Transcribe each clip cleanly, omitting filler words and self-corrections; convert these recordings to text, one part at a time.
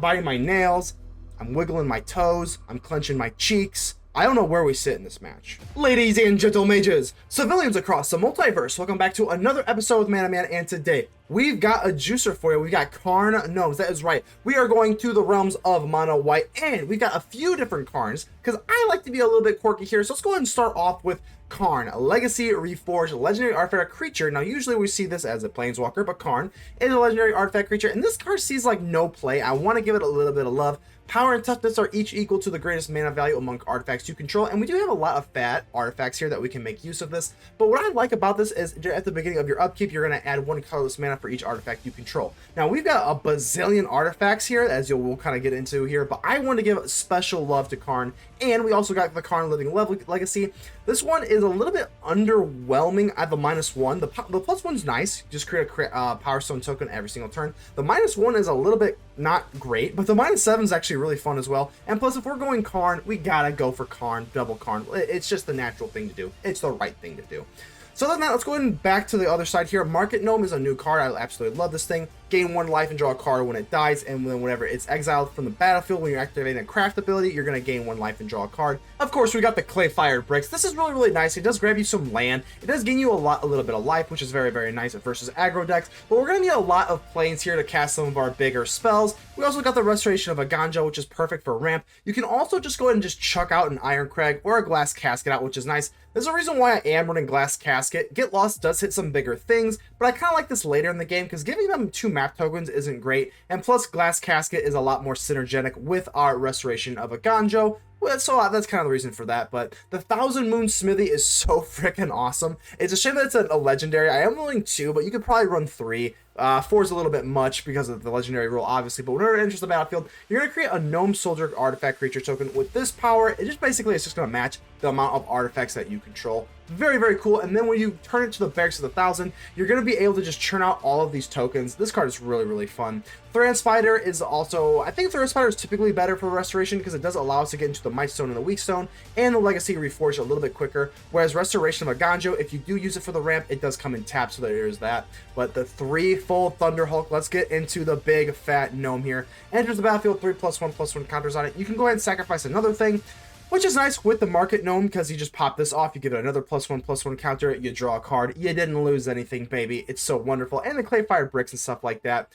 biting my nails, I'm wiggling my toes, I'm clenching my cheeks. I don't know where we sit in this match. Ladies and gentle mages, civilians across the multiverse, welcome back to another episode with Man, and today we've got a juicer for you. We've got Karn Gnomes, that is right. We are going to the realms of mono white, and we've got a few different Karns, because I like to be a little bit quirky here, so let's go ahead and start off with Karn, a Legacy Reforged Legendary Artifact creature. Now, usually we see this as a Planeswalker, but Karn is a Legendary Artifact creature, and this card sees like no play. I want to give it a little bit of love. Power and toughness are each equal to the greatest mana value among artifacts you control, and we do have a lot of fat artifacts here that we can make use of this. But what I like about this is at the beginning of your upkeep, you're going to add 1 colorless mana for each artifact you control. Now, we've got a bazillion artifacts here, as we'll kind of get into here, but I want to give special love to Karn, and we also got the Karn Living Legacy. This one is a little bit underwhelming at the -1. The +1's nice, just create a Power Stone token every single turn. The -1 is a little bit not great, but the -7 is actually really fun as well. And plus, if we're going Karn, we gotta go for Karn, double Karn. It's just the natural thing to do. It's the right thing to do. So other than that, let's go ahead and back to the other side here. Market Gnome is a new card. I absolutely love this thing. Gain 1 life and draw a card when it dies, and then whenever it's exiled from the battlefield, when you're activating a craft ability, you're going to gain 1 life and draw a card. Of course, we got the Clay-Fired Bricks. This is really, really nice. It does grab you some land. It does gain you a little bit of life, which is very, very nice versus aggro decks, but we're going to need a lot of planes here to cast some of our bigger spells. We also got the Restoration of Eiganjo, which is perfect for ramp. You can also just go ahead and just chuck out an Irencrag or a Glass Casket out, which is nice. There's a reason why I am running Glass Casket. Get Lost does hit some bigger things, but I kind of like this later in the game because giving them 2 map tokens isn't great, and plus Glass Casket is a lot more synergetic with our Restoration of Eiganjo. Well, so that's kind of the reason for that, but the Thousand Moon Smithy is so freaking awesome. It's a shame that it's a legendary. I am rolling 2, but you could probably run 3. 4 is a little bit much because of the legendary rule, obviously, but whenever it enters the battlefield, you're going to create a Gnome Soldier artifact creature token with this power. It just basically is just going to match the amount of artifacts that you control. Very, very cool. And then when you turn it to the Barracks of the Thousand, you're going to be able to just churn out all of these tokens. This card is really, really fun. Thran Spider is also, I think Thran Spider is typically better for Restoration because it does allow us to get into the Mightstone and the Weakstone and the Legacy Reforged a little bit quicker. Whereas Restoration of Eiganjo, if you do use it for the ramp, it does come in tap, so there is that. But the Threefold Thunderhulk, let's get into the big fat gnome here. Enters the battlefield, 3+1/+1 counters on it. You can go ahead and sacrifice another thing, which is nice with the Market Gnome because you just pop this off, you give it another +1/+1 counter, you draw a card, you didn't lose anything, baby. It's so wonderful. And the Clay-Fired Bricks and stuff like that.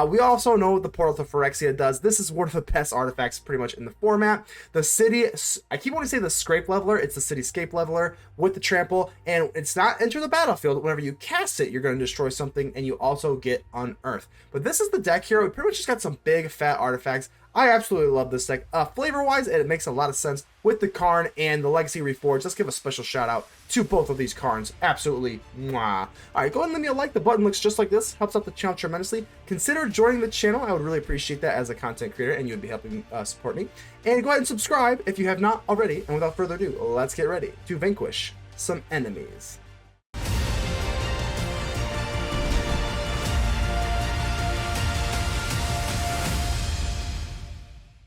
We also know what the Portal to Phyrexia does. This is one of the best artifacts pretty much in the format. The city, I keep wanting to say the Scrape Leveler, it's the Cityscape Leveler with the trample, and it's not enter the battlefield. Whenever you cast it, you're going to destroy something, and you also get Unearth. But this is the deck here. We pretty much just got some big fat artifacts. I absolutely love this deck. Flavor-wise, it makes a lot of sense with the Karn and the Legacy Reforged. Let's give a special shout-out to both of these Karns. Absolutely, mwah. Alright, go ahead and leave me a like. The button looks just like this. Helps out the channel tremendously. Consider joining the channel. I would really appreciate that as a content creator, and you would be helping support me. And go ahead and subscribe if you have not already. And without further ado, let's get ready to vanquish some enemies.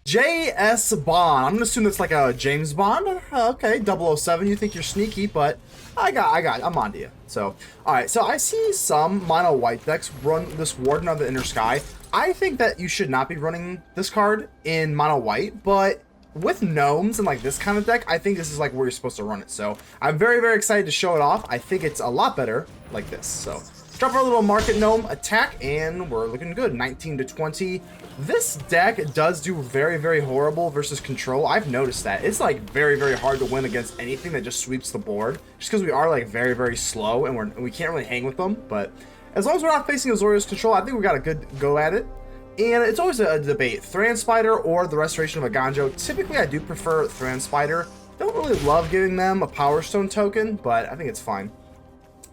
J.S. Bond. I'm gonna assume that's like a James Bond. Okay, 007. You think you're sneaky, but I'm on to you. So, all right. So I see some mono white decks run this Warden of the Inner Sky. I think that you should not be running this card in mono white, but with gnomes and like this kind of deck, I think this is like where you're supposed to run it. So I'm very, very excited to show it off. I think it's a lot better like this. So drop our little Market Gnome attack, and we're looking good. 19 to 20. This deck does do very, very horrible versus control. I've noticed that. It's like very, very hard to win against anything that just sweeps the board, just because we are like very, very slow and we can't really hang with them. But as long as we're not facing Azorius control, I think we got a good go at it. And it's always a debate, Thran Spider or the Restoration of Eiganjo. Typically, I do prefer Thran Spider. Don't really love giving them a Power Stone token, but I think it's fine.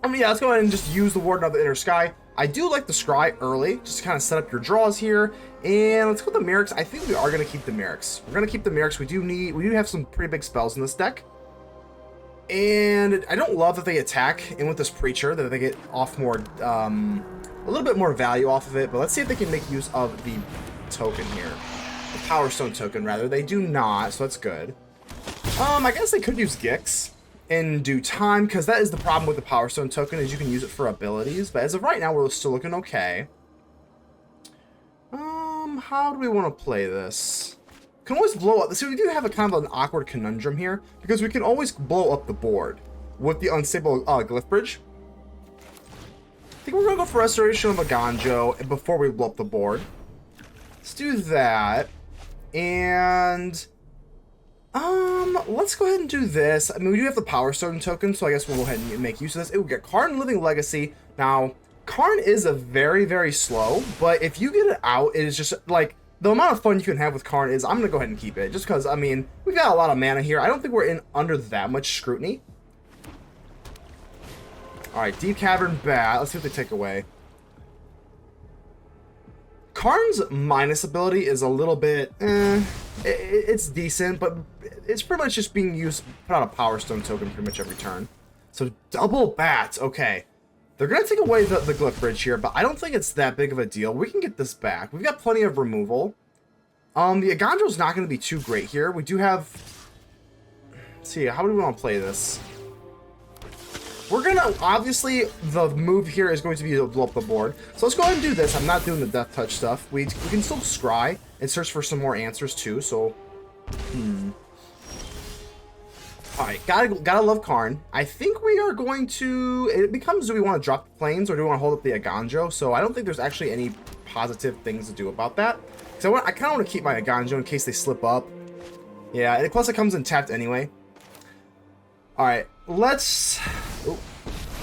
I mean, yeah, let's go ahead and just use the Warden of the Inner Sky. I do like the Scry early, just to kind of set up your draws here. And let's go with the Mirrex. I think we are going to keep the Mirrex. We're going to keep the Mirrex. We do have some pretty big spells in this deck. And I don't love that they attack in with this Preacher, that they get off more, a little bit more value off of it. But let's see if they can make use of the token here. The Power Stone token, rather. They do not, so that's good. I guess they could use Gix in due time, because that is the problem with the Power Stone token, is you can use it for abilities. But as of right now, we're still looking okay. how do we want to play this? Can always blow up. See, we do have a kind of an awkward conundrum here because we can always blow up the board with the Unstable Glyphbridge. I think we're gonna go for Restoration of Eiganjo before we blow up the board. Let's do that, and let's go ahead and do this. I mean, we do have the Power Stone token, so I guess we'll go ahead and make use of this. It will get Karn Living Legacy. Now, Karn is a very, very slow, but if you get it out, it is just like the amount of fun you can have with Karn is. I'm gonna go ahead and keep it just because I mean we've got a lot of mana here. I don't think we're in under that much scrutiny. All right, Deep Cavern Bat. Let's see what they take away. Karn's minus ability is a little bit, it's decent, but it's pretty much just being used to put out a Power Stone token pretty much every turn. So double bats, okay. They're gonna take away the Glyphbridge here, but I don't think it's that big of a deal. We can get this back. We've got plenty of removal. The Eiganjo's not gonna be too great here. We do have, let's see, how do we want to play this? We're gonna, obviously, the move here is going to be to blow up the board. So let's go ahead and do this. I'm not doing the Death Touch stuff. We can still scry and search for some more answers too, so. Alright, gotta love Karn. I think we are going to, it becomes, do we want to drop the planes or do we want to hold up the Eiganjo? So I don't think there's actually any positive things to do about that. So I kind of want to keep my Eiganjo in case they slip up. Yeah, and plus it comes in tapped anyway. Alright, let's... Oh,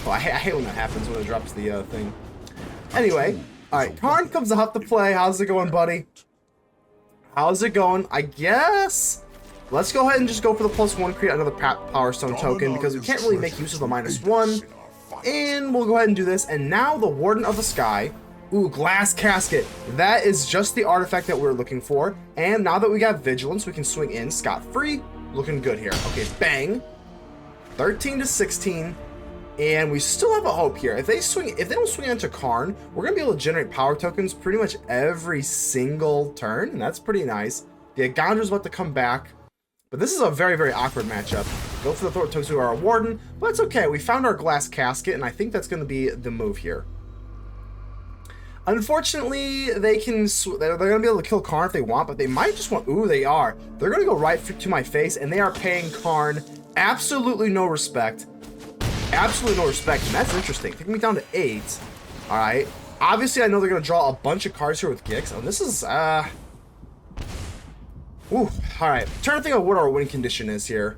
I hate when that happens, when it drops the thing. Anyway, alright, Karn comes up to play. How's it going, buddy? How's it going? I guess... Let's go ahead and just go for the +1, create another Power Stone token, because we can't really make use of the -1. And we'll go ahead and do this. And now the Warden of the Sky. Ooh, Glass Casket. That is just the artifact that we're looking for. And now that we got Vigilance, we can swing in scot-free. Looking good here. Okay, bang. 13 to 16. And we still have a hope here. If they don't swing into Karn, we're gonna be able to generate power tokens pretty much every single turn, and that's pretty nice. The Eiganjo's about to come back, but this is a very, very awkward matchup. Go for the Thor tokens to our Warden, but it's okay. We found our Glass Casket, and I think that's gonna be the move here. Unfortunately, they're gonna be able to kill Karn if they want, but they might just want. Ooh, they are. They're gonna go right to my face, and they are paying Karn absolutely no respect. Absolutely no respect, and that's interesting. Taking me down to 8. All right. Obviously, I know they're gonna draw a bunch of cards here with Gix. Oh, this is Ooh. All right. Trying to think of what our win condition is here.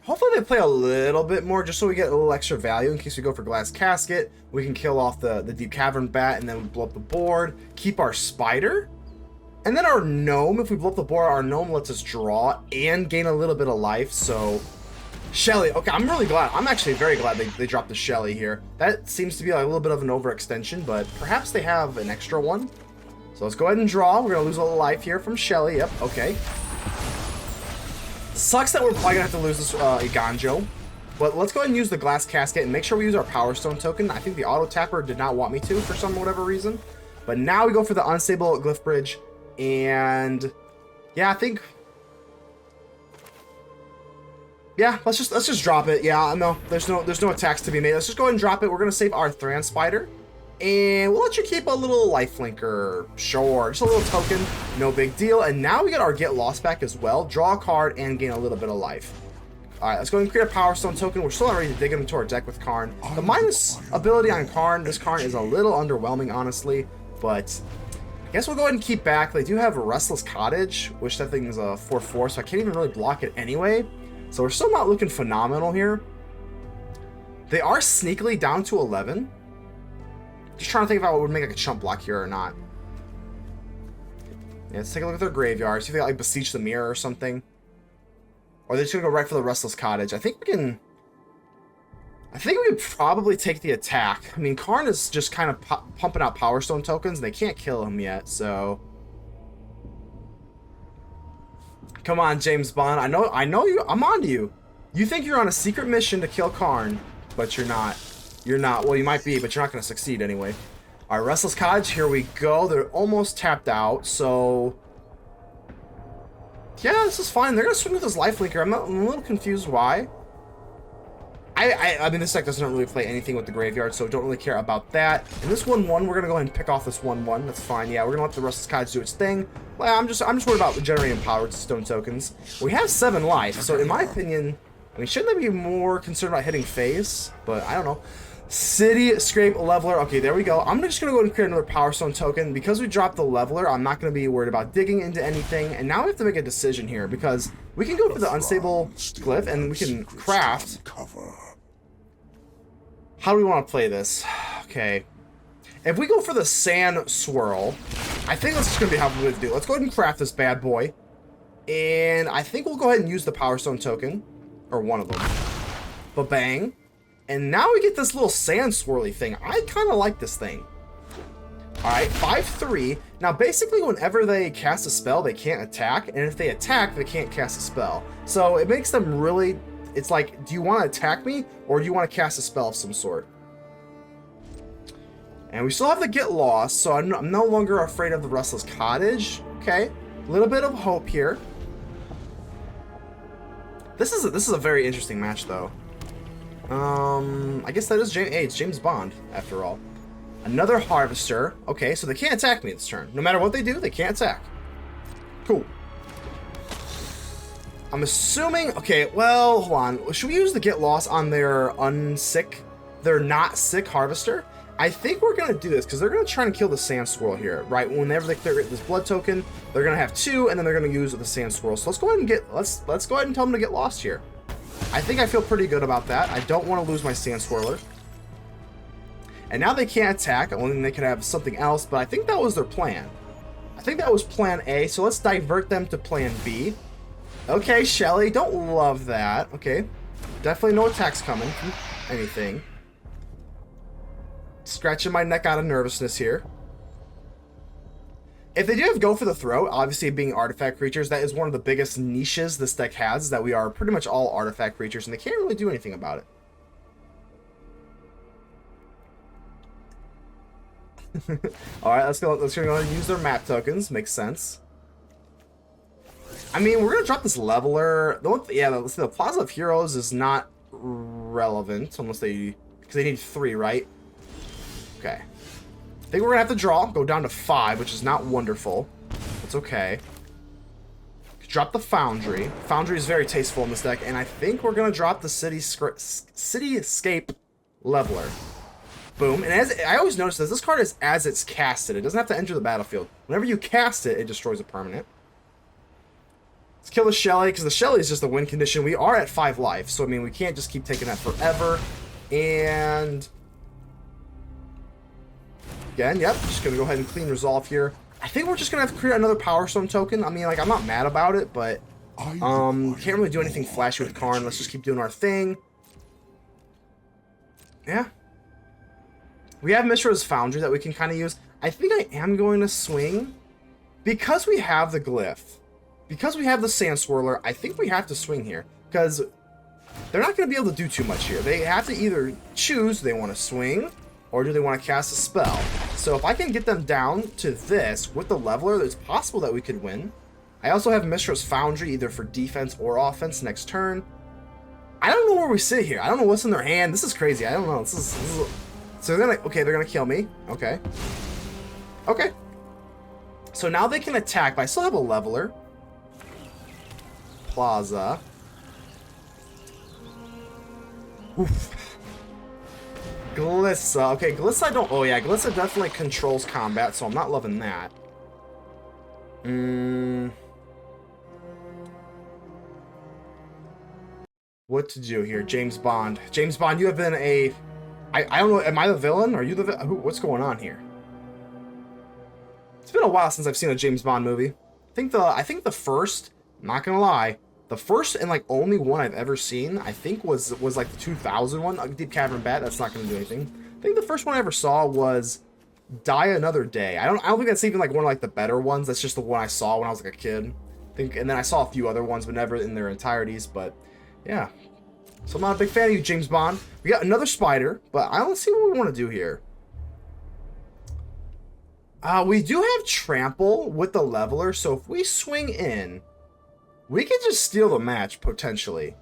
Hopefully they play a little bit more just so we get a little extra value in case we go for Glass Casket. We can kill off the Deep Cavern Bat and then we blow up the board. Keep our Spider. And then our Gnome, if we blow up the board, our Gnome lets us draw and gain a little bit of life, so... Shelly, okay, I'm really glad. I'm actually very glad they dropped the Shelly here. That seems to be like a little bit of an overextension, but perhaps they have an extra one. So let's go ahead and draw. We're going to lose a little life here from Shelly. Yep, okay. Sucks that we're probably going to have to lose this Eiganjo. But let's go ahead and use the Glass Casket and make sure we use our Power Stone token. I think the Auto Tapper did not want me to for some whatever reason. But now we go for the Unstable Glyphbridge. And yeah, I think, yeah, let's just drop it. Yeah, no, there's no attacks to be made. Let's just go ahead and drop it. We're gonna save our Thran Spider, and we'll let you keep a little lifelinker. Sure, just a little token, no big deal. And now we get our Get Lost back as well. Draw a card and gain a little bit of life. All right, let's go ahead and create a Power Stone token. We're still not ready to dig into our deck with Karn. The minus ability on Karn, this Karn is a little underwhelming, honestly, but I guess we'll go ahead and keep back. They do have a Restless Cottage, which that thing is a 4/4, so I can't even really block it anyway. So we're still not looking phenomenal here. They are sneakily down to 11. Just trying to think if I would make like a chump block here or not. Yeah, let's take a look at their graveyard. See if they got like Beseech the Mirror or something. Or they're just gonna go right for the Restless Cottage. I think we would probably take the attack. I mean, Karn is just kind of pumping out Power Stone tokens, and they can't kill him yet, so... Come on, James Bond. I know you. I'm on to you. You think you're on a secret mission to kill Karn, but you're not. You're not. Well, you might be, but you're not going to succeed anyway. All right, Restless Cottage, here we go. They're almost tapped out, so... Yeah, this is fine. They're going to swing with this Lifelinker. I'm a little confused why. I mean, this deck doesn't really play anything with the graveyard, so don't really care about that. And this 1/1, we're gonna go ahead and pick off this 1/1. That's fine. Yeah, we're gonna let the Restless Cottage do its thing. Well, I'm just worried about generating powered stone tokens. We have 7 life, so in my opinion, I mean, shouldn't they be more concerned about hitting face? But I don't know. Cityscape Leveler. Okay, there we go. I'm just going to go and create another Power Stone token. Because we dropped the Leveler, I'm not going to be worried about digging into anything. And now we have to make a decision here, because we can go for the Unstable Glyph, and we can craft. How do we want to play this? Okay. If we go for the Sand Swirl, I think that's just going to be how we would do. Let's go ahead and craft this bad boy. And I think we'll go ahead and use the Power Stone token. Or one of them. Ba-bang. And now we get this little sand swirly thing. I kind of like this thing. Alright, 5/3. Now, basically, whenever they cast a spell, they can't attack. And if they attack, they can't cast a spell. So, it makes them really... It's like, do you want to attack me? Or do you want to cast a spell of some sort? And we still have the Get Lost. So, I'm no longer afraid of the Restless Cottage. Okay. A little bit of hope here. This is a very interesting match, though. I guess that is it's James Bond, after all. Another Harvester. Okay, so they can't attack me this turn. No matter what they do, they can't attack. Cool. I'm assuming... Okay, well, hold on. Should we use the Get Lost on their They're not sick Harvester? I think we're going to do this, because they're going to try and kill the Sand Swirl here, right? Whenever they clear this Blood token, they're going to have 2, and then they're going to use the Sand Swirl. So let's go ahead and let's go ahead and tell them to get lost here. I think I feel pretty good about that. I don't want to lose my Sand Swirler. And now they can't attack. Only they could have something else, but I think that was their plan. I think that was plan A, so let's divert them to plan B. Okay, Shelly, don't love that. Okay, definitely no attacks coming from anything. Scratching my neck out of nervousness here. If they do have Go for the Throat, obviously being artifact creatures, that is one of the biggest niches this deck has, that we are pretty much all artifact creatures, and they can't really do anything about it. Alright, let's go and use their map tokens. Makes sense. I mean, we're going to drop this Leveler. The Plaza of Heroes is not relevant, unless because they need 3, right? Okay. I think we're going to have to draw, go down to 5, which is not wonderful. It's okay. Drop the Foundry. Foundry is very tasteful in this deck, and I think we're going to drop the Cityscape Leveler. Boom. And as I always notice this card is as it's casted. It doesn't have to enter the battlefield. Whenever you cast it, it destroys a permanent. Let's kill the Shelly, because the Shelly is just a win condition. We are at 5 life, so I mean, we can't just keep taking that forever. And... again, yep, just gonna go ahead and clean resolve here. I think we're just gonna have to create another Power Stone token. I mean, like, I'm not mad about it, but can't really do anything flashy with Karn. Let's just keep doing our thing. Yeah. We have Mishra's Foundry that we can kind of use. I think I am going to swing. Because we have the Glyph, because we have the Sand Swirler, I think we have to swing here. Because they're not going to be able to do too much here. They have to either choose, do they want to swing, or do they want to cast a spell? So if I can get them down to this with the Leveler, it's possible that we could win. I also have Mishra's Foundry either for defense or offense next turn. I don't know where we sit here. I don't know what's in their hand. This is crazy. I don't know. This is so they're gonna kill me. Okay. Okay. So now they can attack, but I still have a Leveler. Plaza. Oof. Glissa. Okay, Glissa don't... oh, yeah, Glissa definitely controls combat, so I'm not loving that. What to do here? James Bond. James Bond, you have been a... I don't know, am I the villain? Are you the villain? What's going on here? It's been a while since I've seen a James Bond movie. I think the first, I'm not gonna lie, the first and like only one I've ever seen, I think was like the 2000 one, Deep Cavern Bat. That's not gonna do anything. I think the first one I ever saw was Die Another Day. I don't think that's even like one of like the better ones. That's just the one I saw when I was like a kid. And then I saw a few other ones, but never in their entireties. But yeah, so I'm not a big fan of you, James Bond. We got another Spider, but let's see what we want to do here. We do have Trample with the Leveler, so if we swing in, we can just steal the match, potentially.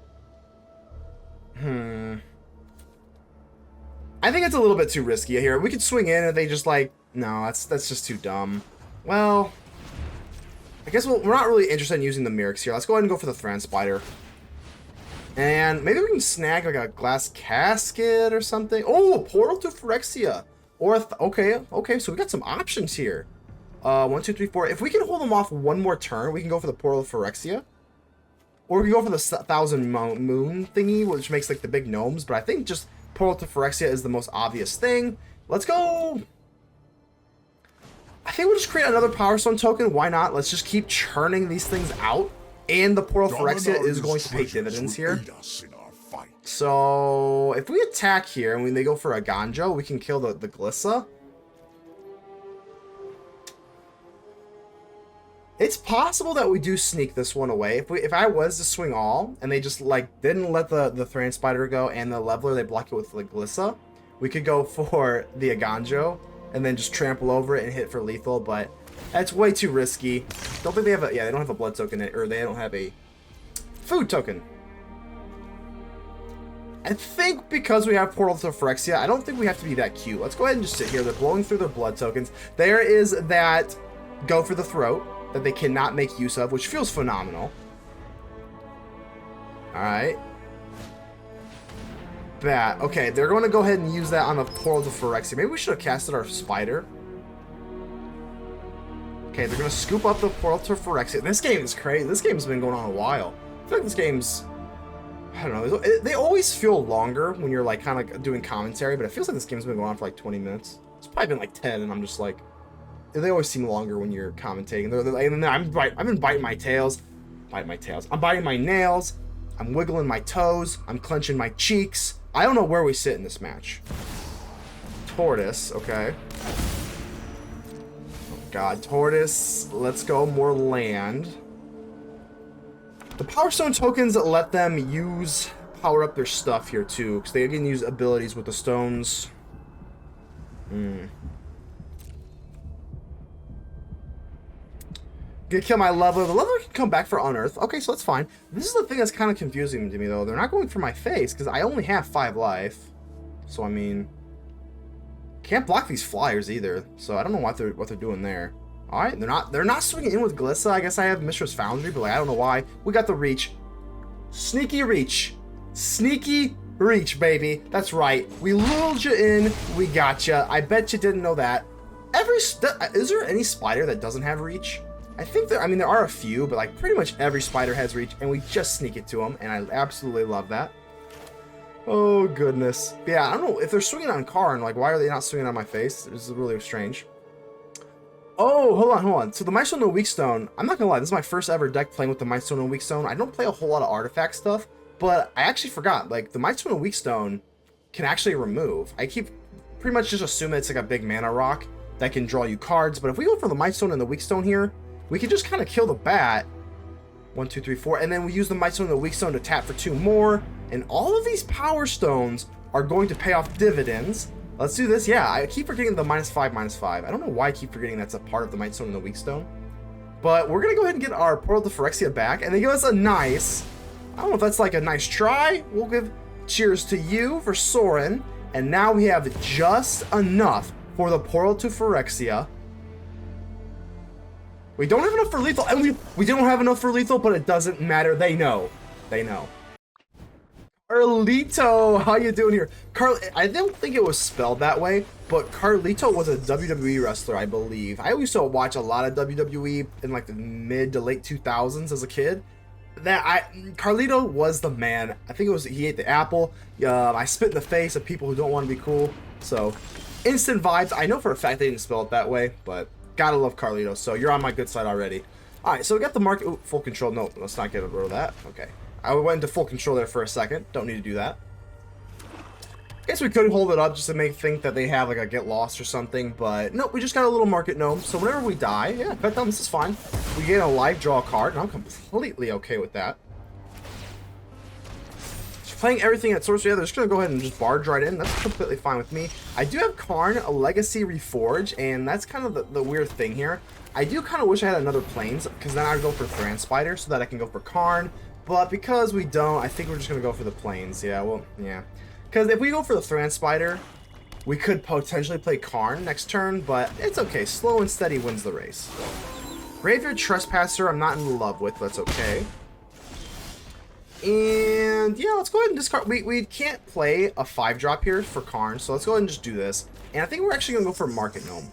I think it's a little bit too risky here. We could swing in and they just like, no, that's just too dumb. Well, I guess we're not really interested in using the Mirrex here. Let's go ahead and go for the Thran Spider. And maybe we can snag like a Glass Casket or something. Oh, a portal to Phyrexia. Or okay, so we got some options here. 1, 2, 3, 4. If we can hold them off one more turn, we can go for the portal to Phyrexia. Or we can go for the 1,000 moon thingy, which makes like the big gnomes. But I think just portal to Phyrexia is the most obvious thing. Let's go. I think we'll just create another Power Stone token. Why not? Let's just keep churning these things out. And the portal Phyrexia is going to pay dividends here. So if we attack here and when they go for Eiganjo, we can kill the Glissa. It's possible that we do sneak this one away. If I was to swing all and they just like didn't let the Thran Spider go and the Leveler, they block it with the Glissa, we could go for the Eiganjo and then just trample over it and hit for lethal, but that's way too risky. Don't think they have a, yeah, they don't have a blood token, or they don't have a food token. I think because we have portal to Phyrexia, I don't think we have to be that cute. Let's go ahead and just sit here. They're blowing through their blood tokens. There is that go for the throat that they cannot make use of, which feels phenomenal. Alright. Bat. Okay, they're going to go ahead and use that on the portal to Phyrexia. Maybe we should have casted our spider. Okay, they're going to scoop up the portal to Phyrexia. This game is crazy. This game's been going on a while. I feel like this game's... I don't know. They always feel longer when you're like kind of doing commentary, but it feels like this game's been going on for like 20 minutes. It's probably been like 10, and I'm just like... They always seem longer when you're commentating. I've been biting my tails. I'm biting my nails. I'm wiggling my toes. I'm clenching my cheeks. I don't know where we sit in this match. Tortoise, okay. Oh god, Tortoise. Let's go, more land. The Power Stone tokens let them power up their stuff here too, because they can use abilities with the stones. Gonna kill my Leveler. The Leveler can come back for Unearth. Okay, so that's fine. This is the thing that's kind of confusing to me, though. They're not going for my face, because I only have 5 life. So, I mean... Can't block these flyers, either. So, I don't know what they're doing there. Alright, they're not swinging in with Glissa. I guess I have Mishra's Foundry, but like, I don't know why. We got the Reach. Sneaky Reach. Sneaky Reach, baby. That's right. We lured you in. We got you. I bet you didn't know that. Is there any spider that doesn't have Reach? I think there are a few, but like pretty much every spider has Reach, and we just sneak it to them, and I absolutely love that. Oh, goodness. But yeah, I don't know, if they're swinging on Karn, like, why are they not swinging on my face? This is really strange. Oh, hold on. So the Mightstone and Weakstone, I'm not gonna lie, this is my first ever deck playing with the Mightstone and Weakstone. I don't play a whole lot of artifact stuff, but I actually forgot, like, the Mightstone and Weakstone can actually remove. I keep pretty much just assuming it's like a big mana rock that can draw you cards, but if we go for the Mightstone and the Weakstone here, we can just kind of kill the bat. 1, 2, 3, 4. And then we use the Mightstone and the Weakstone to tap for 2 more. And all of these Power Stones are going to pay off dividends. Let's do this. Yeah, I keep forgetting the -5/-5. I don't know why I keep forgetting that's a part of the Mightstone and the Weakstone. But we're going to go ahead and get our Portal to Phyrexia back. And they give us a nice... I don't know if that's like a nice try. We'll give cheers to you for Soren. And now we have just enough for the Portal to Phyrexia. We don't have enough for lethal, and we don't have enough for lethal, but it doesn't matter. They know. They know. Carlito, how you doing here? I don't think it was spelled that way, but Carlito was a WWE wrestler, I believe. I used to watch a lot of WWE in like the mid to late 2000s as a kid. Carlito was the man. I think it was he ate the apple. I spit in the face of people who don't want to be cool. So, instant vibes. I know for a fact they didn't spell it that way, but gotta love Carlito. So you're on my good side already. All right, so we got the market full control. No, let's not get rid of that. Okay, I went into full control there for a second. Don't need to do that. Guess we could hold it up just to make think that they have like a get lost or something, but nope, we just got a little market gnome. So whenever we die, yeah, bet them this is fine. We gain a life, draw a card, and I'm completely okay with that. So playing everything at source, yeah, they're just gonna go ahead and just barge right in. That's completely fine with me. I do have Karn, a Legacy Reforged, and that's kind of the weird thing here. I do kind of wish I had another Plains, because then I'd go for Thran Spider so that I can go for Karn. But because we don't, I think we're just gonna go for the Plains. Yeah, well, yeah. Because if we go for the Thran Spider, We could potentially play Karn next turn, but it's okay. Slow and steady wins the race. Graveyard Trespasser, I'm not in love with, but that's okay. And yeah, let's go ahead and discard. We can't play a 5-drop here for Karn, so let's go ahead and just do this. And I think we're actually going to go for Market Gnome.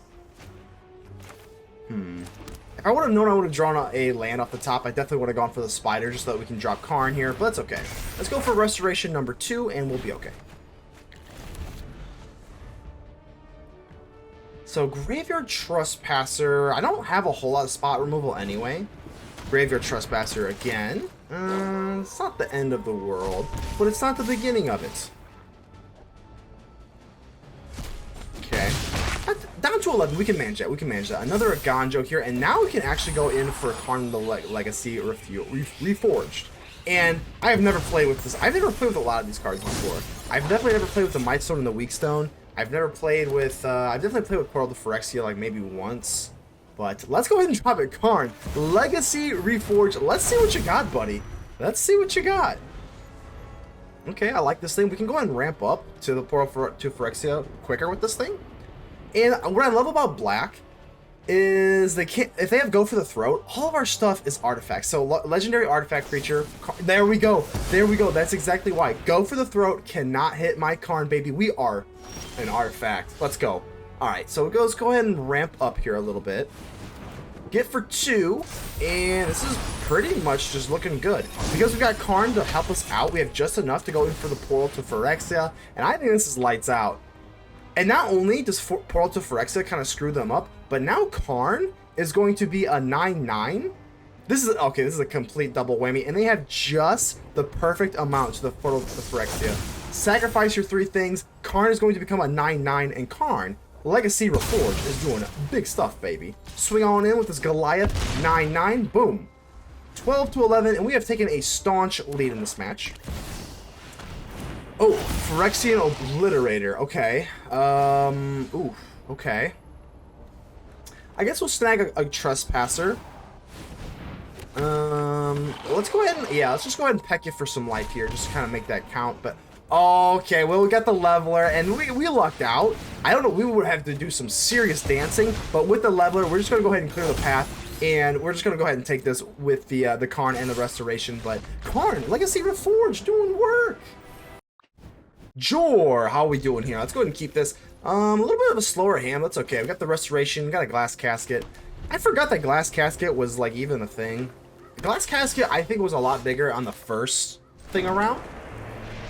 If I would have known I would have drawn a land off the top, I definitely would have gone for the Spider just so that we can drop Karn here, but that's okay. Let's go for Restoration number 2, and we'll be okay. So Graveyard Trespasser, I don't have a whole lot of spot removal anyway. Graveyard Trespasser again. It's not the end of the world, but it's not the beginning of it. Okay. Down to 11, we can manage that. We can manage that. Another Eiganjo here, and now we can actually go in for Karn the Legacy Reforged. And I have never played with this. I've never played with a lot of these cards before. I've definitely never played with the Mightstone and the Weakstone. I've never played with, I've definitely played with Portal to Phyrexia like maybe once. But let's go ahead and drop it. Karn, Legacy Reforged. Let's see what you got, buddy. Let's see what you got. Okay, I like this thing. We can go ahead and ramp up to the Portal to Phyrexia quicker with this thing. And what I love about Black is they can't, if they have Go for the Throat, all of our stuff is artifacts. So legendary artifact creature, there we go. There we go. That's exactly why. Go for the Throat cannot hit my Karn, baby. We are an artifact. Let's go. All right, so let's go ahead and ramp up here a little bit. Get for 2, and this is pretty much just looking good. Because we've got Karn to help us out, we have just enough to go in for the Portal to Phyrexia, and I think this is lights out. And not only does Portal to Phyrexia kind of screw them up, but now Karn is going to be a 9/9. This is, okay, this is a complete double whammy, and they have just the perfect amount to the Portal to Phyrexia. Sacrifice your 3 things, Karn is going to become a 9/9, and Karn, Legacy Reforged, is doing big stuff, baby. Swing on in with this Goliath, 9/9, boom. 12 to 11, and we have taken a staunch lead in this match. Oh, Phyrexian Obliterator. Okay. Ooh. Okay. I guess we'll snag a Trespasser. Let's go ahead and, yeah, let's just go ahead and peck you for some life here, just to kind of make that count. But okay, well, we got the Leveler, and we lucked out. I don't know, we would have to do some serious dancing, but with the Leveler, we're just gonna go ahead and clear the path. And we're just going to go ahead and take this with the Karn and the Restoration. But Karn, Legacy Reforged, doing work. Jor, how are we doing here? Let's go ahead and keep this. A little bit of a slower hand. That's okay. We got the Restoration. We got a Glass Casket. I forgot that Glass Casket was like even a thing. The Glass Casket, I think, was a lot bigger on the first thing around.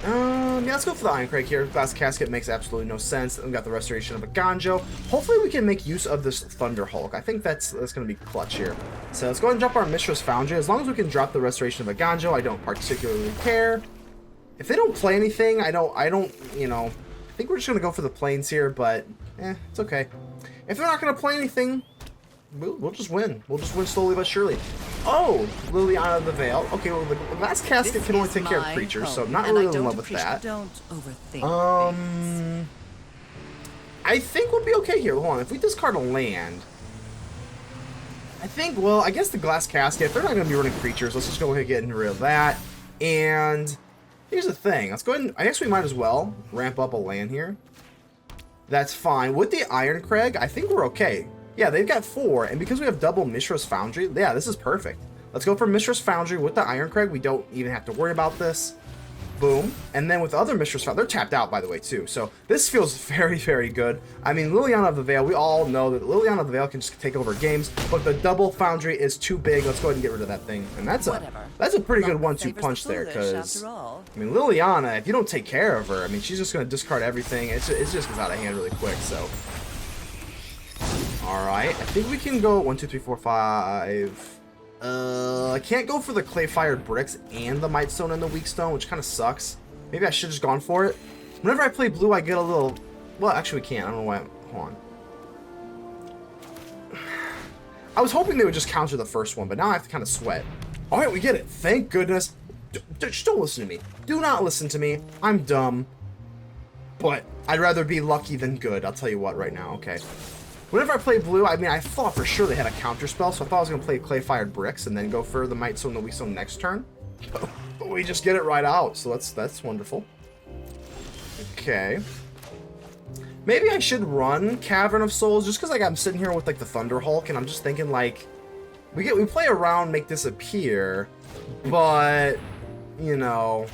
Yeah, let's go for the Irencrag here. Glass Casket makes absolutely no sense. We got the Restoration of Eiganjo. Hopefully we can make use of this Thunderhulk. I think that's going to be clutch here. So let's go ahead and drop our Mishra's Foundry. As long as we can drop the Restoration of Eiganjo, I don't particularly care. If they don't play anything, I don't, you know, I think we're just going to go for the plains here, but, it's okay. If they're not going to play anything, we'll just win. We'll just win slowly but surely. Oh, Liliana of the Veil. Okay, well, the Glass Casket can only take care of creatures, so I'm not really in love with that. Don't overthink I think we'll be okay here. Hold on, if we discard a land, I think, well, I guess the Glass Casket, if they're not going to be running creatures, let's just go ahead and get rid of that. And here's the thing. Let's go ahead and, I guess we might as well ramp up a land here. That's fine. With the Irencrag, I think we're okay. Yeah, they've got 4, and because we have double Mishra's Foundry, yeah, this is perfect. Let's go for Mishra's Foundry with the Irencrag. We don't even have to worry about this. Boom. And then with other Mishra's Foundry, they're tapped out, by the way, too. So this feels very, very good. I mean, Liliana of the Veil, we all know that Liliana of the Veil can just take over games, but the double Foundry is too big. Let's go ahead and get rid of that thing. And that's a pretty good 1-2 punch there, because, I mean, Liliana, if you don't take care of her, I mean, she's just going to discard everything. It just gets out of hand really quick, so. Alright, I think we can go 1, 2, 3, 4, 5. I can't go for the Clay-Fired Bricks and the Mightstone and the Weakstone, which kind of sucks. Maybe I should have just gone for it. Whenever I play blue, I get a little... Well, actually we can't. I don't know why. Hold on. I was hoping they would just counter the first one, but now I have to kind of sweat. Alright, we get it. Thank goodness. Just don't listen to me. Do not listen to me. I'm dumb. But I'd rather be lucky than good. I'll tell you what right now, okay? Whenever I play blue, I mean, I thought for sure they had a counter spell, so I thought I was going to play Clay-Fired Bricks and then go for the Mightstone and the Weakstone next turn. But we just get it right out, so that's wonderful. Okay. Maybe I should run Cavern of Souls just because like I'm sitting here with like the Thunderhulk and I'm just thinking like we play around, make this appear, but you know,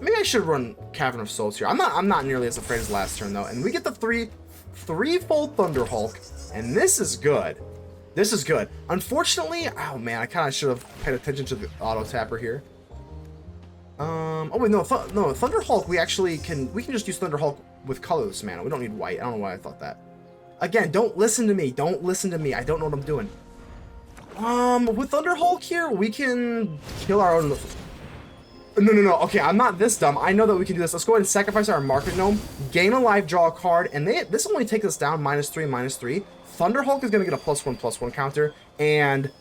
maybe I should run Cavern of Souls here. I'm not nearly as afraid as last turn though, and we get the Threefold Thunderhulk, and this is good. This is good. Unfortunately, oh man, I kind of should have paid attention to the auto tapper here. Oh wait, no, Thunderhulk. We can just use Thunderhulk with colorless mana. We don't need white. I don't know why I thought that. Again, don't listen to me. Don't listen to me. I don't know what I'm doing. With Thunderhulk here, we can kill our own. No. Okay, I'm not this dumb. I know that we can do this. Let's go ahead and sacrifice our Market Gnome, gain a life, draw a card, and this only takes us down -3/-3. Thunderhulk is going to get a +1/+1 counter, and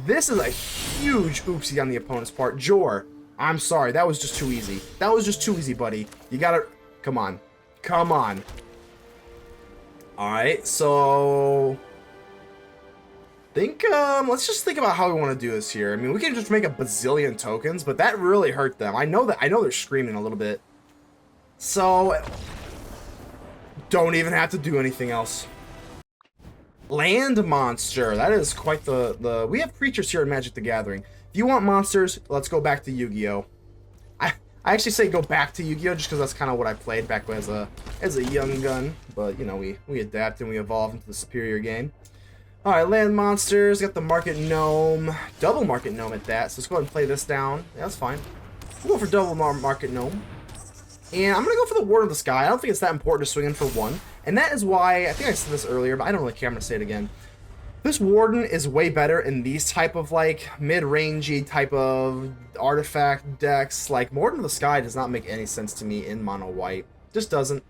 this is a huge oopsie on the opponent's part. Jor, I'm sorry. That was just too easy. That was just too easy, buddy. You gotta... Come on. Come on. Alright, so... let's just think about how we want to do this here. I mean, we can just make a bazillion tokens, but that really hurt them. I know they're screaming a little bit. So... Don't even have to do anything else. Land monster. That is quite the... We have creatures here in Magic the Gathering. If you want monsters, let's go back to Yu-Gi-Oh! I actually say go back to Yu-Gi-Oh! Just because that's kind of what I played back as a young gun. But, you know, we adapt and we evolve into the superior game. Alright, land monsters. Got the Market Gnome. Double Market Gnome at that. So let's go ahead and play this down. Yeah, that's fine. We'll go for double Market Gnome. And I'm going to go for the Warden of the Sky. I don't think it's that important to swing in for one. And that is why, I think I said this earlier, but I don't really care. I'm going to say it again. This Warden is way better in these type of, like, mid-rangey type of artifact decks. Like, Warden of the Sky does not make any sense to me in mono white. Just doesn't.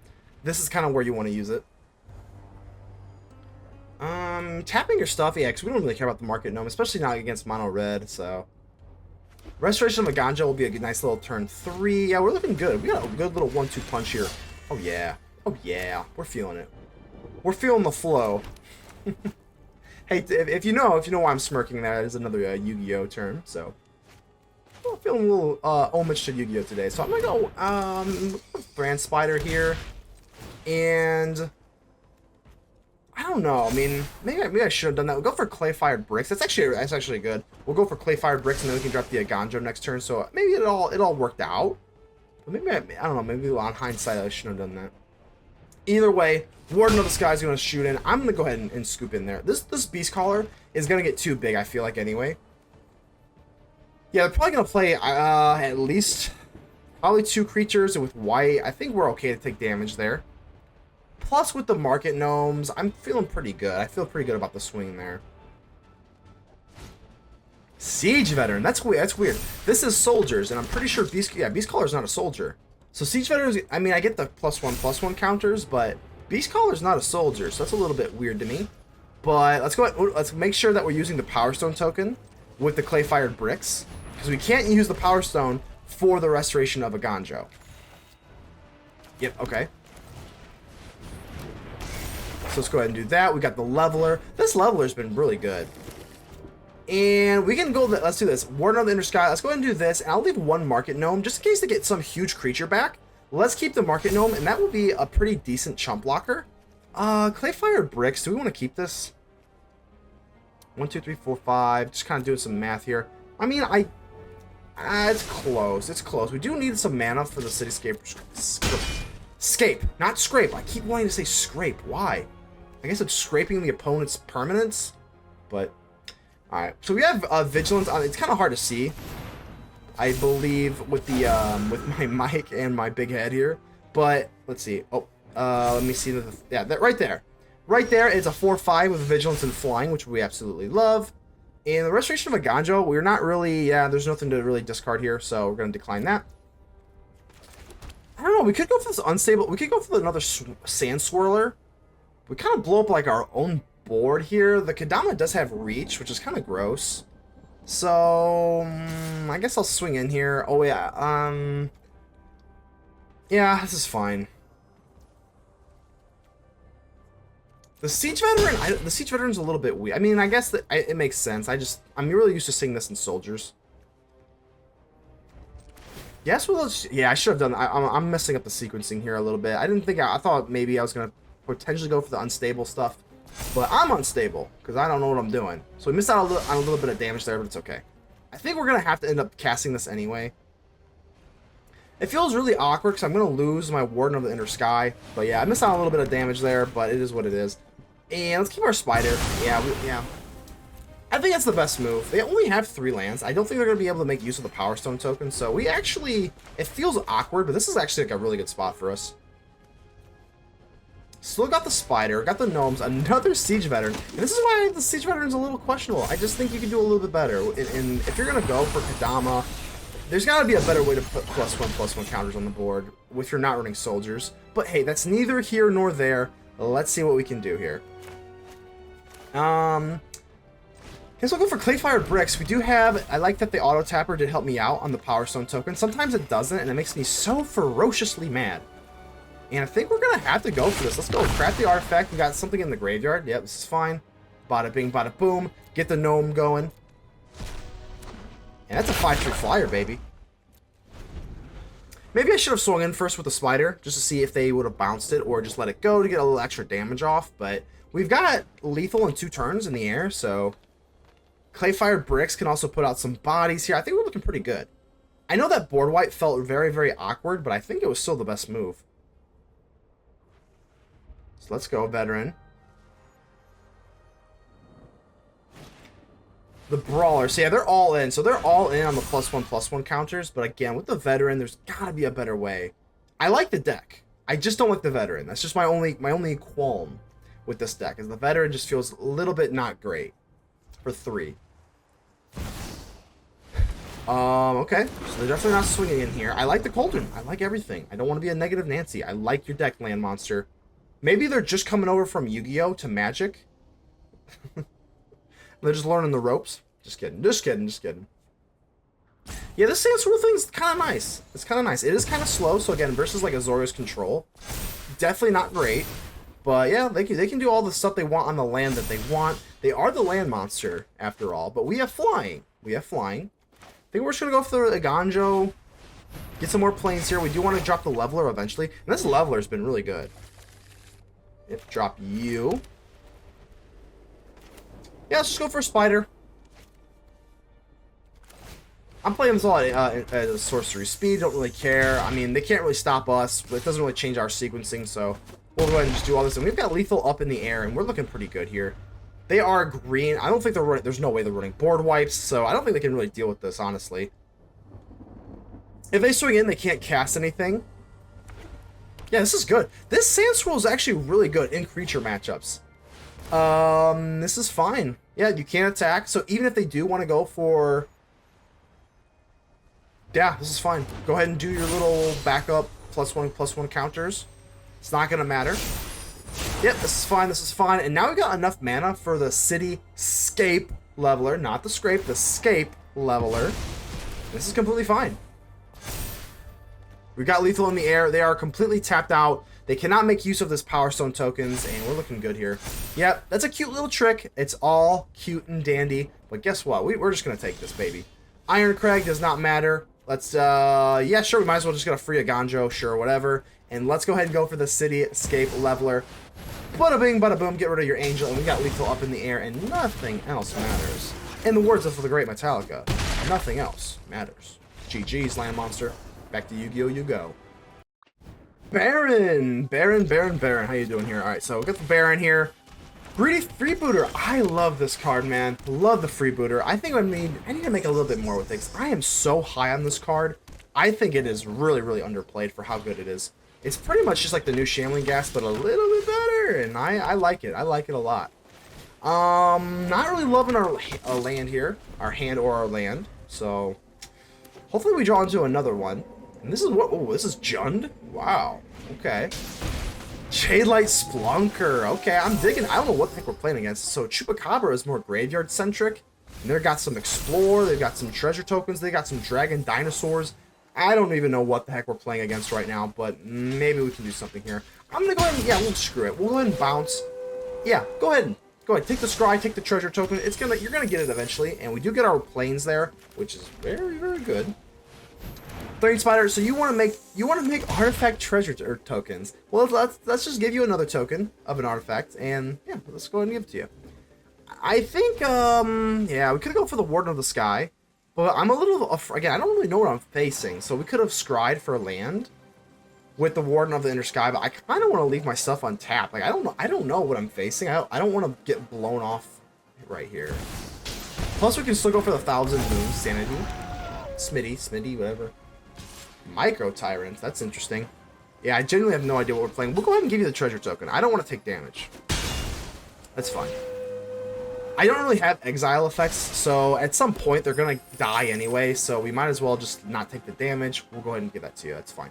This is kind of where you want to use it. Tapping your stuff, yeah, because we don't really care about the Market Gnome, especially not against mono red, so... Restoration of Eiganjo will be a nice little turn 3. Yeah, we're looking good. We got a good little 1-2 punch here. Oh, yeah. Oh, yeah. We're feeling it. We're feeling the flow. Hey, if you know why I'm smirking, that is another Yu-Gi-Oh! Term, so... I'm feeling a little homage to Yu-Gi-Oh! Today. So I'm gonna go, Thran Spider here. And... I don't know. I mean, maybe I should have done that. We'll go for Clay-Fired Bricks. That's actually good. We'll go for Clay-Fired Bricks, and then we can drop the Eiganjo next turn. So maybe it all worked out. But maybe I don't know. Maybe on hindsight, I shouldn't have done that. Either way, Warden of the Sky is going to shoot in. I'm going to go ahead and scoop in there. This Beast Caller is going to get too big, I feel like, anyway. Yeah, they're probably going to play at least probably 2 creatures. And with white, I think we're okay to take damage there. Plus, with the Market Gnomes, I'm feeling pretty good. I feel pretty good about the swing there. Siege Veteran. That's weird. That's weird. This is soldiers, and I'm pretty sure Beast Caller is not a soldier. So Siege Veterans, I mean, I get the +1/+1 counters, but Beast Caller is not a soldier, so that's a little bit weird to me. But let's make sure that we're using the Power Stone token with the Clay-Fired Bricks, because we can't use the Power Stone for the Restoration of Eiganjo. Yep. Okay. So let's go ahead and do that. We got the Leveler. This Leveler's been really good. And we can go, let's do this. Warden of the Inner Sky. Let's go ahead and do this. And I'll leave 1 Market Gnome just in case to get some huge creature back. Let's keep the Market Gnome, and that will be a pretty decent chump blocker. Clay-Fired Bricks. Do we want to keep this? 1, 2, 3, 4, 5. Just kind of doing some math here. I mean, it's close. It's close. We do need some mana for the Cityscape. Scape, not scrape. I keep wanting to say scrape. Why? I guess it's scraping the opponent's permanence, but alright. So we have Vigilance on. It's kind of hard to see, I believe, with the with my mic and my big head here. But let's see. Oh, let me see. Yeah, that right there. Right there is a 4/5 with Vigilance and Flying, which we absolutely love. And the Restoration of Eiganjo, we're not really. Yeah, there's nothing to really discard here, so we're gonna decline that. I don't know. We could go for this Unstable. We could go for another Sand Swirler. We kind of blow up like our own board here. The Kadama does have reach, which is kind of gross. So I guess I'll swing in here. Oh yeah. Yeah, this is fine. The Siege Veteran. The Siege Veteran's a little bit weak. I mean, I guess that it makes sense. I'm really used to seeing this in soldiers. Yes, well, yeah, I should have done. I'm messing up the sequencing here a little bit. I didn't think. I thought maybe I was gonna potentially go for the unstable stuff, but I'm unstable because I don't know what I'm doing. So we missed out on a little bit of damage there, but it's okay. I think we're gonna have to end up casting this anyway. It feels really awkward because I'm gonna lose my Warden of the Inner Sky, but yeah, I missed out on a little bit of damage there, but it is what it is. And let's keep our Spider. Yeah. I think that's the best move. They only have 3 lands. I don't think they're going to be able to make use of the Power Stone token, so we actually... It feels awkward, but this is actually like a really good spot for us. Still got the Spider, got the Gnomes, another Siege Veteran. And this is why the Siege Veteran is a little questionable. I just think you can do a little bit better. And if you're going to go for Kadama, there's got to be a better way to put +1/+1 counters on the board if you're not running soldiers. But hey, that's neither here nor there. Let's see what we can do here. Guess we'll go for Clayfired Bricks. We do have... I like that the Auto Tapper did help me out on the Power Stone token. Sometimes it doesn't, and it makes me so ferociously mad. And I think we're going to have to go for this. Let's go. Craft the Artifact. We got something in the graveyard. Yep, this is fine. Bada bing, bada boom. Get the Gnome going. And that's a 5/3 flyer, baby. Maybe I should have swung in first with the Spider, just to see if they would have bounced it, or just let it go to get a little extra damage off. But we've got lethal in 2 turns in the air, so... Clayfired Bricks can also put out some bodies here. I think we're looking pretty good. I know that board wipe felt very, very awkward, but I think it was still the best move. So let's go, Veteran. The Brawler. So yeah, they're all in. So they're all in on the +1/+1 counters. But again, with the Veteran, there's got to be a better way. I like the deck. I just don't like the Veteran. That's just my only qualm with this deck. Is the Veteran just feels a little bit not great for 3. Okay, so they're definitely not swinging in here. I like the Cauldron. I like everything. I don't want to be a negative Nancy. I like your deck, Land Monster. Maybe they're just coming over from Yu-Gi-Oh! To Magic. They're just learning the ropes. Just kidding. Yeah, this Sand Swirl thing's kind of nice. It's kind of nice. It is kind of slow, so again, versus like Azorius Control, definitely not great. But yeah, they can do all the stuff they want on the land that they want. They are the Land Monster, after all. But we have Flying. I think we're just going to go for the Eiganjo. Get some more planes here. We do want to drop the Leveler eventually. And this Leveler's been really good. Yep, drop you. Yeah, let's just go for a Spider. I'm playing this all at sorcery speed. Don't really care. I mean, they can't really stop us. But it doesn't really change our sequencing, so... We'll go ahead and just do all this. And we've got lethal up in the air, and we're looking pretty good here. They are green. I don't think they're running... There's no way they're running board wipes, so I don't think they can really deal with this, honestly. If they swing in, they can't cast anything. Yeah, this is good. This Sand Swirl is actually really good in creature matchups. This is fine. Yeah, you can't attack, so even if they do want to go for... Yeah, this is fine. Go ahead and do your little backup +1/+1 counters. It's not going to matter. Yep, this is fine. And now we got enough mana for the Cityscape Leveler. Not the Scrape, the Scape Leveler. This is completely fine. We've got lethal in the air. They are completely tapped out. They cannot make use of this Power Stone tokens, and we're looking good here. Yep, that's a cute little trick. It's all cute and dandy. But guess what? We're just going to take this, baby. Irencrag does not matter. Let's, yeah, sure, we might as well just get a free Eiganjo. Sure, whatever. And let's go ahead and go for the Cityscape Leveler. Bada bing, bada boom, get rid of your Angel, and we got lethal up in the air, and nothing else matters. In the words of the great Metallica, nothing else matters. GG's, Land Monster. Back to Yu-Gi-Oh! You go. Baron! Baron. How you doing here? Alright, so we'll get the Baron here. Greedy Freebooter. I love this card, man. Love the Freebooter. I think I need to make a little bit more with it, 'cause I am so high on this card. I think it is really, really underplayed for how good it is. It's pretty much just like the new Shambling Gas, but a little bit better, and I like it. I like it a lot. Not really loving our land here, our hand or our land, so hopefully we draw into another one. And this is what? Oh, this is Jund. Wow. Okay. Jadelight Splunker. Okay, I'm digging. I don't know what the heck we're playing against. So Chupacabra is more graveyard centric. And they've got some Explore. They've got some treasure tokens. They got some Dragon Dinosaurs. I don't even know what the heck we're playing against right now, but maybe we can do something here. I'm gonna go ahead and, yeah, we'll screw it. We'll go ahead and bounce. Yeah, go ahead. Take the scry, take the treasure token. You're gonna get it eventually, and we do get our planes there, which is very, very good. Thran Spider, so you want to make artifact treasure tokens. Well, let's just give you another token of an artifact, and yeah, let's go ahead and give it to you. I think yeah, we could go for the Warden of the Sky, but I'm a little again, I don't really know what I'm facing, so we could have scryed for land with the Warden of the Inner Sky, but I kind of want to leave my stuff untapped. Like I don't know what I'm facing. I don't want to get blown off right here. Plus, we can still go for the 1,000 Moons Sanity, Smithy, whatever. Micro Tyrant, that's interesting. Yeah, I genuinely have no idea what we're playing. We'll go ahead and give you the treasure token. I don't want to take damage. That's fine. I don't really have exile effects, so at some point they're gonna die anyway, so we might as well just not take the damage. We'll go ahead and give that to you. That's fine.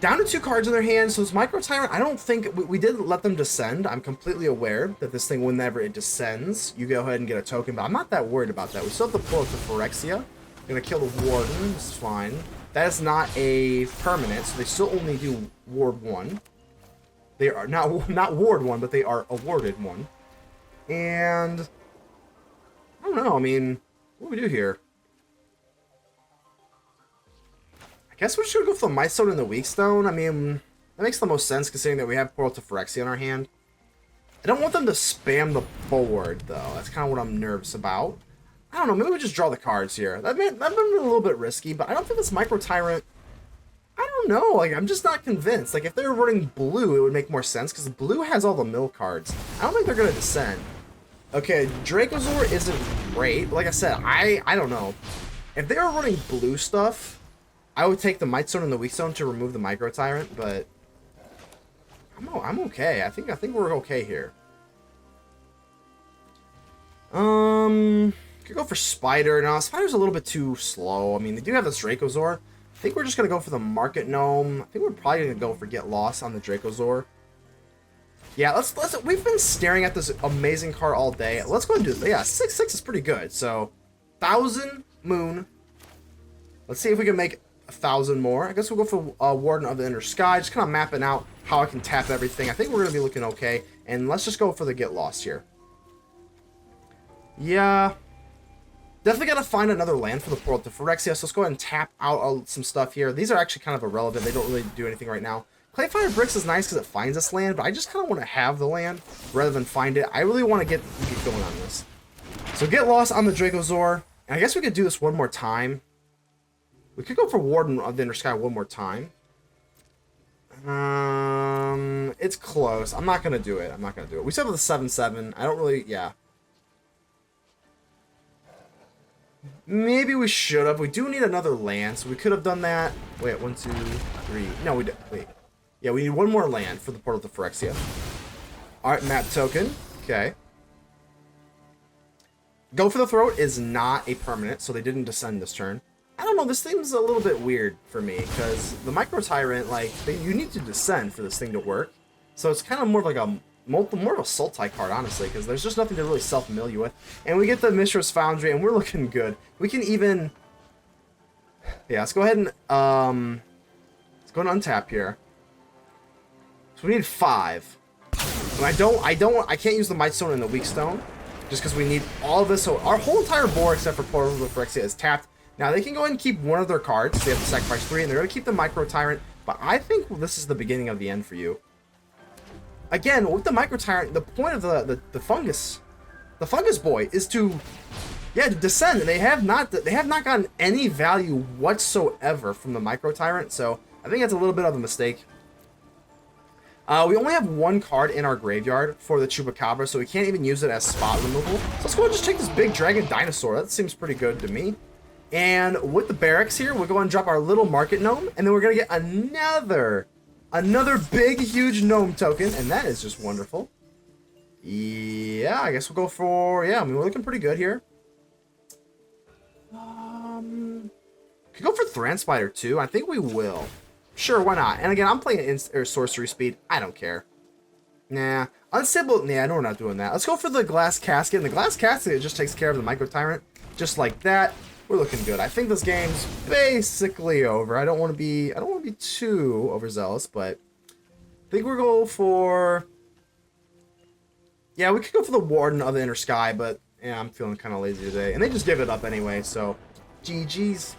Down to 2 cards in their hands, so this Micro Tyrant, I don't think we did let them descend. I'm completely aware that this thing, whenever it descends, you go ahead and get a token, but I'm not that worried about that. We still have to pull out the Phyrexia. Gonna kill the Warden, this is fine. That is not a permanent, so they still only do Ward 1. They are not Ward 1, but they are awarded 1. And I don't know, I mean, what do we do here? I guess we're just gonna go for the Mightstone and the Weakstone. I mean, that makes the most sense considering that we have Portal to Phyrexia in our hand. I don't want them to spam the board, though. That's kind of what I'm nervous about. I don't know, maybe we just draw the cards here. That'd been a little bit risky, but I don't think this Micro Tyrant... I don't know, like, I'm just not convinced. Like, if they were running blue, it would make more sense, because blue has all the mill cards. I don't think they're going to descend. Okay, Dracosaur isn't great, but like I said, I don't know. If they were running blue stuff, I would take the Mightstone and the Weakstone to remove the Micro Tyrant, but... I'm okay. I think we're okay here. Could go for Spider. Now, Spider's a little bit too slow. I mean, they do have this Dracosaur. I think we're just going to go for the Market Gnome. I think we're probably going to go for Get Lost on the Dracosaur. Yeah, let's we've been staring at this amazing card all day. Let's go and do this. Yeah, 6/6 is pretty good. So, 1,000 Moon. Let's see if we can make 1,000 more. I guess we'll go for Warden of the Inner Sky. Just kind of mapping out how I can tap everything. I think we're going to be looking okay. And let's just go for the Get Lost here. Yeah. Definitely got to find another land for the Portal to Phyrexia, so let's go ahead and tap out some stuff here. These are actually kind of irrelevant. They don't really do anything right now. Clayfire Bricks is nice because it finds us land, but I just kind of want to have the land rather than find it. I really want to get going on this. So Get Lost on the Dracosaur. And I guess we could do this one more time. We could go for Warden of the Inner Sky one more time. It's close. I'm not going to do it. We still have the 7/7. I don't really, yeah. Maybe we should have. We do need another land, so we could have done that. Wait, 1, 2, 3. No, we did. Wait. Yeah, we need one more land for the Portal to Phyrexia. Alright, map token. Okay. Go for the Throat is not a permanent, so they didn't descend this turn. I don't know, this seems a little bit weird for me, because the Micro Tyrant, like, you need to descend for this thing to work. So it's kind of more of like a more of a Sultai card, honestly, because there's just nothing to really self-mill you with. And we get the Mishra's Foundry, and we're looking good. We can even... Yeah, let's go ahead and... let's go and untap here. So we need 5. And I can't use the Mightstone and the Weakstone, just because we need all of this. So our whole entire board, except for Portal to Phyrexia, is tapped. Now, they can go ahead and keep one of their cards. They have to sacrifice 3, and they're going to keep the Micro Tyrant. But I think this is the beginning of the end for you. Again, with the Micro Tyrant, the point of the fungus boy is to, yeah, to descend. And they have not gotten any value whatsoever from the Micro Tyrant. So I think that's a little bit of a mistake. We only have 1 card in our graveyard for the Chupacabra, so we can't even use it as spot removal. So let's go and just take this big dragon dinosaur. That seems pretty good to me. And with the Barracks here, we'll go and drop our little Market Gnome, and then we're going to get another big, huge gnome token, and that is just wonderful. Yeah, I guess we'll go for... Yeah, I mean, we're looking pretty good here. Could go for Thran Spider, too. I think we will. Sure, why not? And again, I'm playing sorcery speed. I don't care. Nah. Unstable... Nah, no, we're not doing that. Let's go for the Glass Casket. And the Glass Casket just takes care of the Micro Tyrant. Just like that. We're looking good. I think this game's basically over. I don't want to be too overzealous, but I think we're going for... Yeah, we could go for the Warden of the Inner Sky, but yeah, I'm feeling kind of lazy today. And they just give it up anyway, so GG's.